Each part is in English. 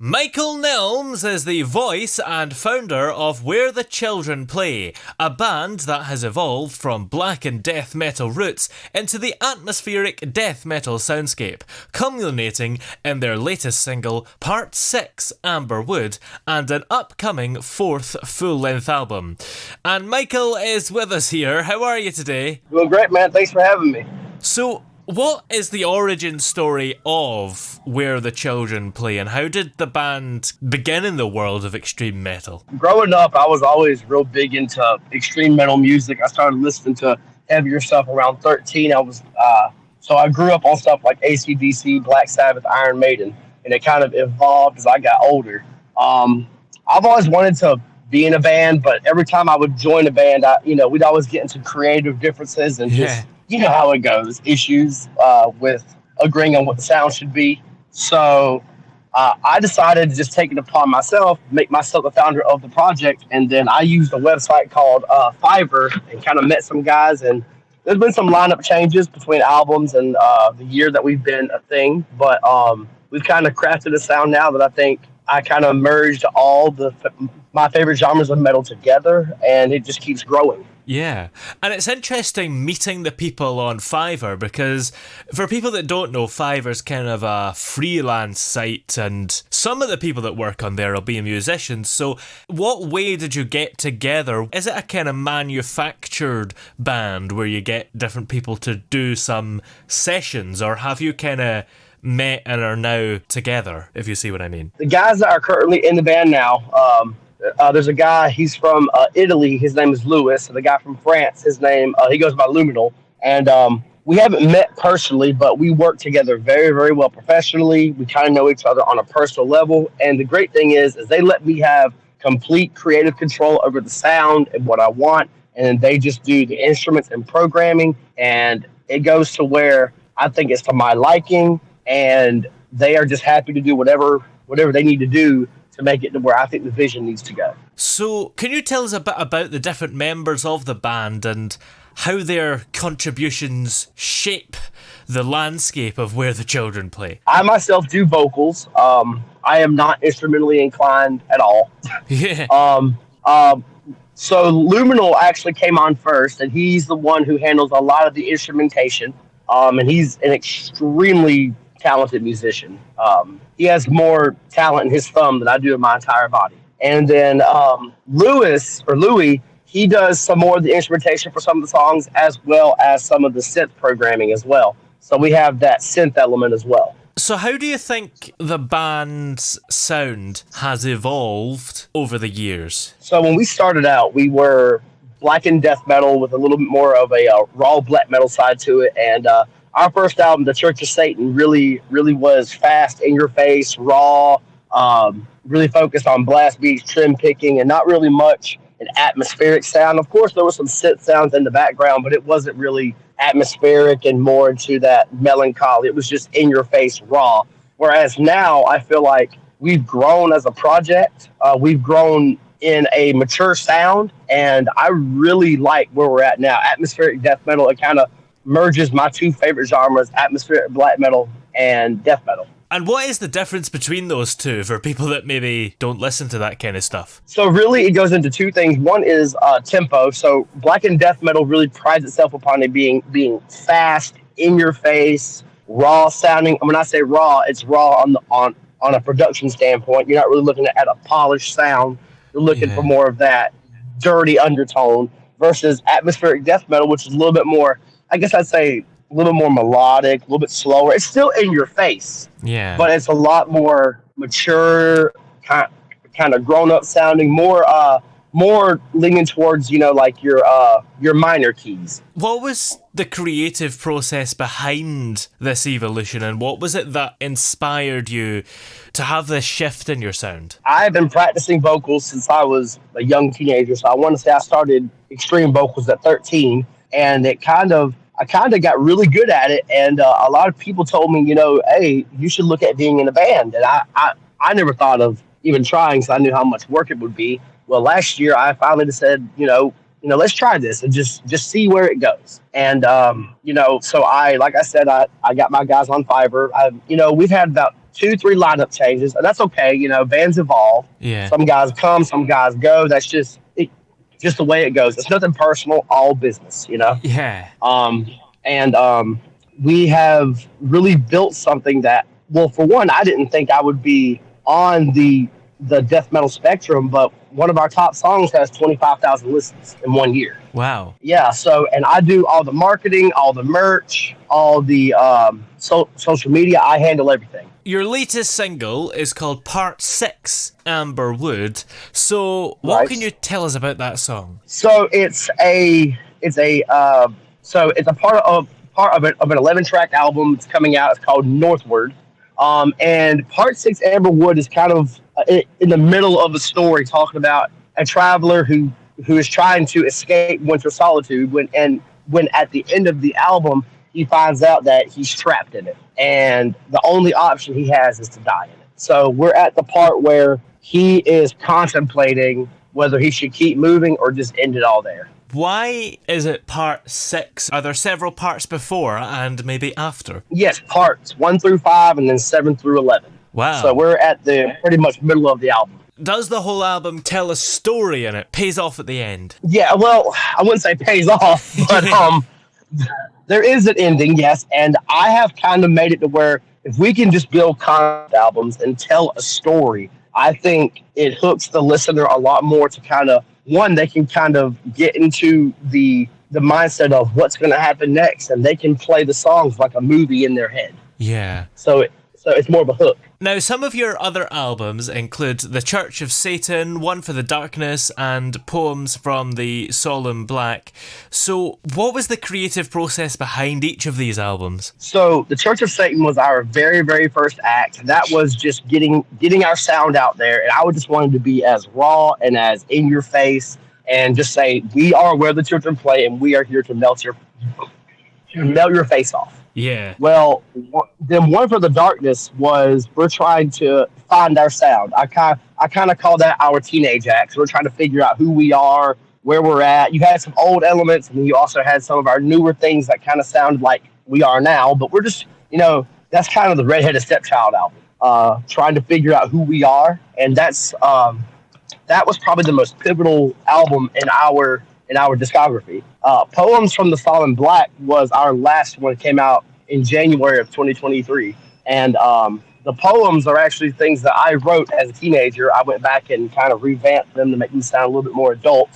Michael Nelms is the voice and founder of Where the Children Play, a band that has evolved from black and death metal roots into the atmospheric death metal soundscape, culminating in their latest single, Part 6, Amber Wood, and an upcoming fourth full-length album. And Michael is with us here. How are you today? Doing great, man. Thanks for having me. So, what is the origin story of Where the Children Play, and how did the band begin in the world of extreme metal? Growing up, I was always real big into extreme metal music. I started listening to heavier stuff around 13. So I grew up on stuff like AC/DC, Black Sabbath, Iron Maiden, and it kind of evolved as I got older. I've always wanted to be in a band, but every time I would join a band, we'd always get into creative differences and just... You know how it goes, issues with agreeing on what the sound should be. So I decided to just take it upon myself, make myself the founder of the project. And then I used a website called Fiverr and kind of met some guys. And there's been some lineup changes between albums and the year that we've been a thing. But we've kind of crafted a sound now that I think I kind of merged all my favorite genres of metal together. And it just keeps growing. Yeah, and it's interesting meeting the people on Fiverr, because for people that don't know, Fiverr's kind of a freelance site, and some of the people that work on there will be musicians. So what way did you get together? Is it a kind of manufactured band where you get different people to do some sessions, or have you kind of met and are now together, if you see what I mean? The guys that are currently in the band now, there's a guy, he's from Italy, his name is Louis, and the guy from France, his name, he goes by Luminal, and we haven't met personally, but we work together very, very well professionally. We kind of know each other on a personal level, and the great thing is they let me have complete creative control over the sound and what I want, and they just do the instruments and programming, and it goes to where I think it's to my liking, and they are just happy to do whatever they need to do to make it to where I think the vision needs to go. So, can you tell us a bit about the different members of the band and how their contributions shape the landscape of Where the Children Play? I myself do vocals. I am not instrumentally inclined at all. Yeah. So Luminal actually came on first, and he's the one who handles a lot of the instrumentation. And he's an extremely talented musician. He has more talent in his thumb than I do in my entire body. And then Louis, he does some more of the instrumentation for some of the songs, as well as some of the synth programming as well. So we have that synth element as well. So how do you think the band's sound has evolved over the years? So when we started out, we were blackened death metal with a little bit more of a raw black metal side to it. And our first album, The Church of Satan, really was fast, in your face, raw, really focused on blast beats, trim picking, and not really much an atmospheric sound. Of course, there were some synth sounds in the background, but it wasn't really atmospheric and more into that melancholy. It was just in your face, raw. Whereas now I feel like we've grown as a project. We've grown in a mature sound, and I really like where we're at now. Atmospheric death metal, it kind of merges my two favorite genres, atmospheric black metal and death metal. And what is the difference between those two for people that maybe don't listen to that kind of stuff? So really it goes into two things. One is tempo. So blackened death metal really prides itself upon it being fast, in your face, raw sounding. And when I say raw, it's raw on a production standpoint. You're not really looking at a polished sound. You're looking for more of that dirty undertone versus atmospheric death metal, which is a little bit more, I guess I'd say, a little more melodic, a little bit slower. It's still in your face, but it's a lot more mature, kind of grown up sounding, more leaning towards like your minor keys. What was the creative process behind this evolution, and what was it that inspired you to have this shift in your sound? I've been practicing vocals since I was a young teenager, so I want to say I started extreme vocals at 13, and I kind of got really good at it, and a lot of people told me, hey, you should look at being in a band, and I never thought of even trying, so I knew how much work it would be. Well, last year I finally said, let's try this and just see where it goes. And so I got my guys on Fiverr. We've had about 2-3 lineup changes, and that's okay. You know, bands evolve. Yeah. Some guys come, some guys go. That's just the way it goes. It's nothing personal, all business. You know. Yeah. And we have really built something that, well, for one, I didn't think I would be on the death metal spectrum, but one of our top songs has 25,000 listens in 1 year. Wow. Yeah. So, and I do all the marketing, all the merch, all the social media. I handle everything. Your latest single is called Part 6, Amber Wood. So what Right. can you tell us about that song? So it's a part of an 11-track album. It's coming out. It's called Northward. And Part 6, Amber Wood, is kind of in the middle of a story talking about a traveler who is trying to escape winter solitude when at the end of the album he finds out that he's trapped in it, and the only option he has is to die in it. So we're at the part where he is contemplating whether he should keep moving or just end it all there. Why is it Part 6? Are there several parts before and maybe after? Yes, parts 1 through 5 and then 7 through 11. Wow. So we're at the pretty much middle of the album. Does the whole album tell a story and it pays off at the end? Yeah, well, I wouldn't say pays off, but there is an ending, yes. And I have kind of made it to where if we can just build concept albums and tell a story, I think it hooks the listener a lot more to kind of, one, they can kind of get into the mindset of what's going to happen next, and they can play the songs like a movie in their head. Yeah. So it's more of a hook. Now, some of your other albums include The Church of Satan, One for the Darkness, and poems from the Solemn Black. So what was the creative process behind each of these albums? So The Church of Satan was our very, very first act. That was just getting our sound out there. And I just wanted to be as raw and as in your face and just say, we are where the children play and we are here to melt your face off. Yeah. Well, then One for the Darkness was, we're trying to find our sound. I kind of call that our teenage act. So we're trying to figure out who we are, where we're at. You had some old elements, and you also had some of our newer things that kind of sounded like we are now. But we're just, that's kind of the Redheaded Stepchild album, trying to figure out who we are. And that was probably the most pivotal album in our discography. Poems from the Solemn Black was our last one. It came out in January of 2023. And the poems are actually things that I wrote as a teenager. I went back and kind of revamped them to make them sound a little bit more adult.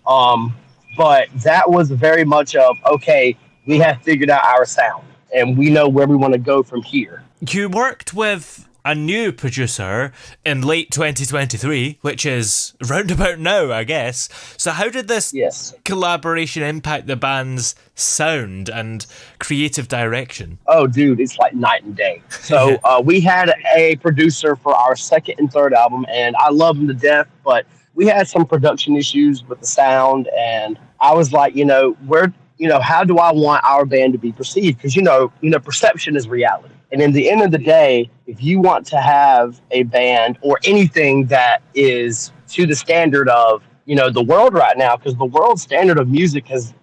But that was very much of, okay, we have figured out our sound and we know where we want to go from here. You worked with a new producer in late 2023, which is roundabout now, I guess. So how did this collaboration impact the band's sound and creative direction? Oh, dude, it's like night and day. So we had a producer for our second and third album, and I love him to death, but we had some production issues with the sound, and I was like, how do I want our band to be perceived? Because, perception is reality. And in the end of the day, if you want to have a band or anything that is to the standard of, the world right now, because the world standard of music is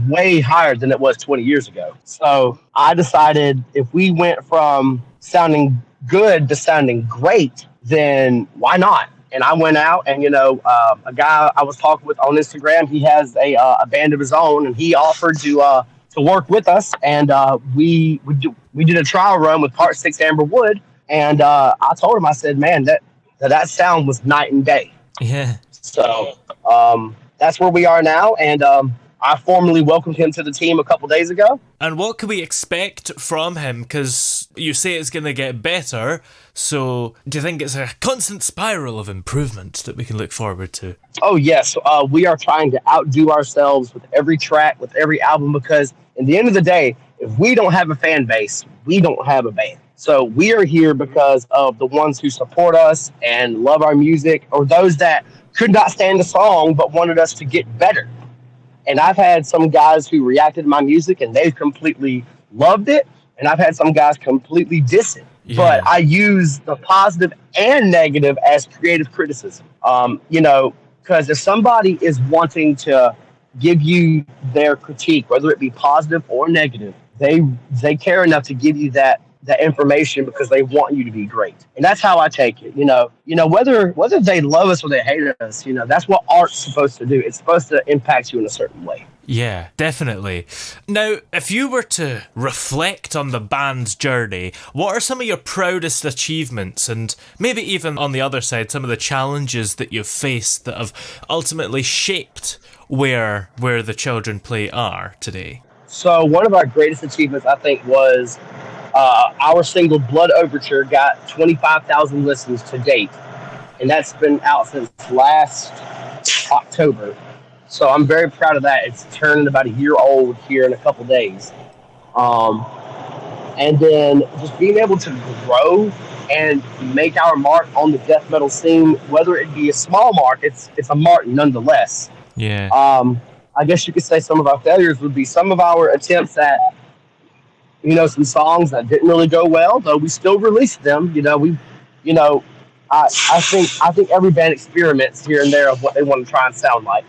way higher than it was 20 years ago. So I decided if we went from sounding good to sounding great, then why not? And I went out and, a guy I was talking with on Instagram, he has a band of his own, and he offered to work with us. And we did a trial run with Part 6 Amber Wood. And I told him, I said, man, that sound was night and day. Yeah. So that's where we are now. And I formally welcomed him to the team a couple days ago. And what can we expect from him? Because you say it's going to get better. So do you think it's a constant spiral of improvement that we can look forward to? Oh, yes. We are trying to outdo ourselves with every track, with every album, because in the end of the day, if we don't have a fan base, we don't have a band. So we are here because of the ones who support us and love our music, or those that could not stand the song but wanted us to get better. And I've had some guys who reacted to my music and they've completely loved it. And I've had some guys completely diss it. Yeah. But I use the positive and negative as creative criticism. Because if somebody is wanting to give you their critique, whether it be positive or negative, they care enough to give you that that information because they want you to be great. And that's how I take it. Whether they love us or they hate us, that's what art's supposed to do. It's supposed to impact you in a certain way. Yeah, definitely. Now, if you were to reflect on the band's journey, what are some of your proudest achievements, and maybe even on the other side, some of the challenges that you've faced that have ultimately shaped where the children play are today? So one of our greatest achievements, I think, was our single Blood Overture got 25,000 listens to date. And that's been out since last October. So I'm very proud of that. It's turning about a year old here in a couple days. And then just being able to grow and make our mark on the death metal scene, whether it be a small mark, it's a mark nonetheless. Yeah. I guess you could say some of our failures would be some of our attempts at, some songs that didn't really go well, though we still released them. I think every band experiments here and there of what they want to try and sound like.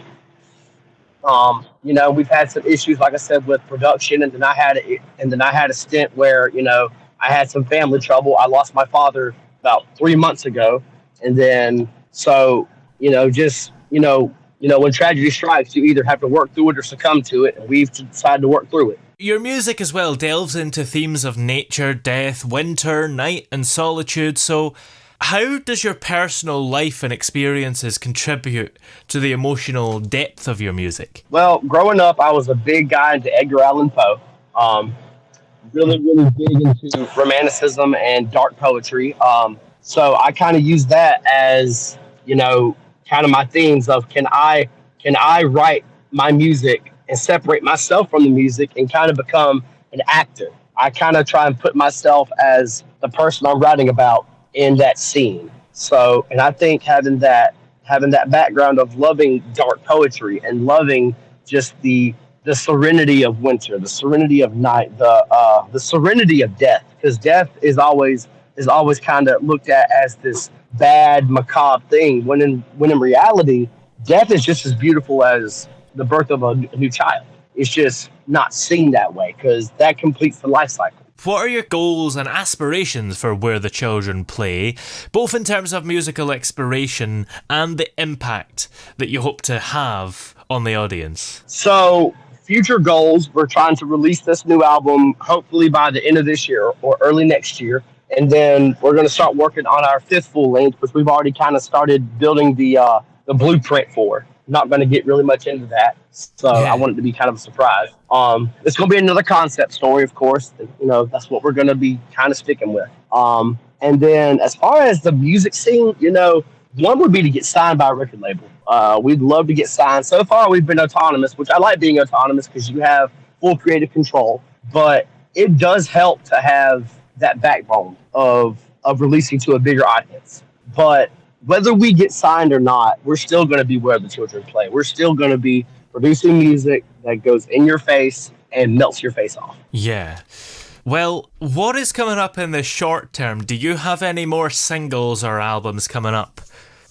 We've had some issues, like I said, with production, and then I had a stint where, I had some family trouble. I lost my father about 3 months ago, and then when tragedy strikes, you either have to work through it or succumb to it, and we've decided to work through it. Your music as well delves into themes of nature, death, winter, night, and solitude. So how does your personal life and experiences contribute to the emotional depth of your music? Well, growing up, I was a big guy into Edgar Allan Poe. Really, really big into romanticism and dark poetry. So I kind of use that as, kind of my themes of can I write my music and separate myself from the music and kind of become an actor. I kind of try and put myself as the person I'm writing about in that scene. So, and I think having that background of loving dark poetry and loving just the serenity of winter, the serenity of night, the serenity of death, because death is always kind of looked at as this bad, macabre thing, when in reality, death is just as beautiful as the birth of a new child. It's just not seen that way because that completes the life cycle. What are your goals and aspirations for Where the Children Play, both in terms of musical exploration and the impact that you hope to have on the audience? So, future goals, we're trying to release this new album hopefully by the end of this year or early next year. And then we're going to start working on our 5th full length, which we've already kind of started building the blueprint for. Not going to get really much into that. So yeah. I want it to be kind of a surprise. It's going to be another concept story, of course. That's what we're going to be kind of sticking with. And then as far as the music scene, one would be to get signed by a record label. We'd love to get signed. So far, we've been autonomous, which I like being autonomous because you have full creative control. But it does help to have that backbone of releasing to a bigger audience. But whether we get signed or not, we're still going to be Where the Children Play. We're still going to be producing music that goes in your face and melts your face off. Yeah. Well, what is coming up in the short term? Do you have any more singles or albums coming up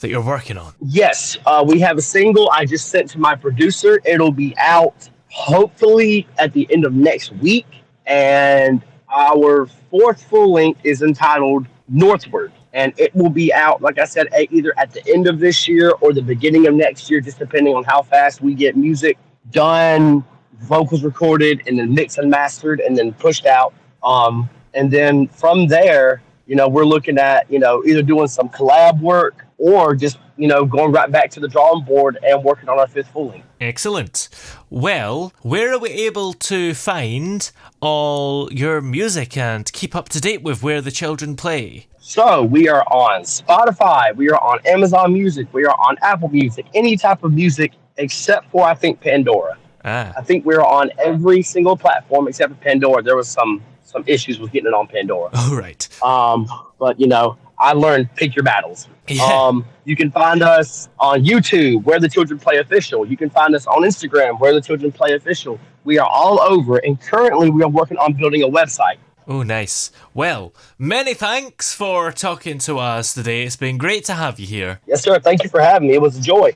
that you're working on? Yes, we have a single I just sent to my producer. It'll be out hopefully at the end of next week. And our 4th full length is entitled Northward. And it will be out, like I said, either at the end of this year or the beginning of next year, just depending on how fast we get music done, vocals recorded, and then mixed and mastered, and then pushed out. And then from there, we're looking at, either doing some collab work or just, going right back to the drawing board and working on our 5th full length. Excellent. Well, where are we able to find all your music and keep up to date with Where the Children Play? So we are on Spotify, we are on Amazon Music, we are on Apple Music, any type of music except for, I think, Pandora. I think we're on every single platform except for Pandora. There was some issues with getting it on Pandora. Oh, right. But, I learned pick your battles. Yeah. You can find us on YouTube, Where the Children Play Official. You can find us on Instagram, Where the Children Play Official. We are all over, and currently we are working on building a website. Oh, nice. Well, many thanks for talking to us today. It's been great to have you here. Yes, sir. Thank you for having me. It was a joy.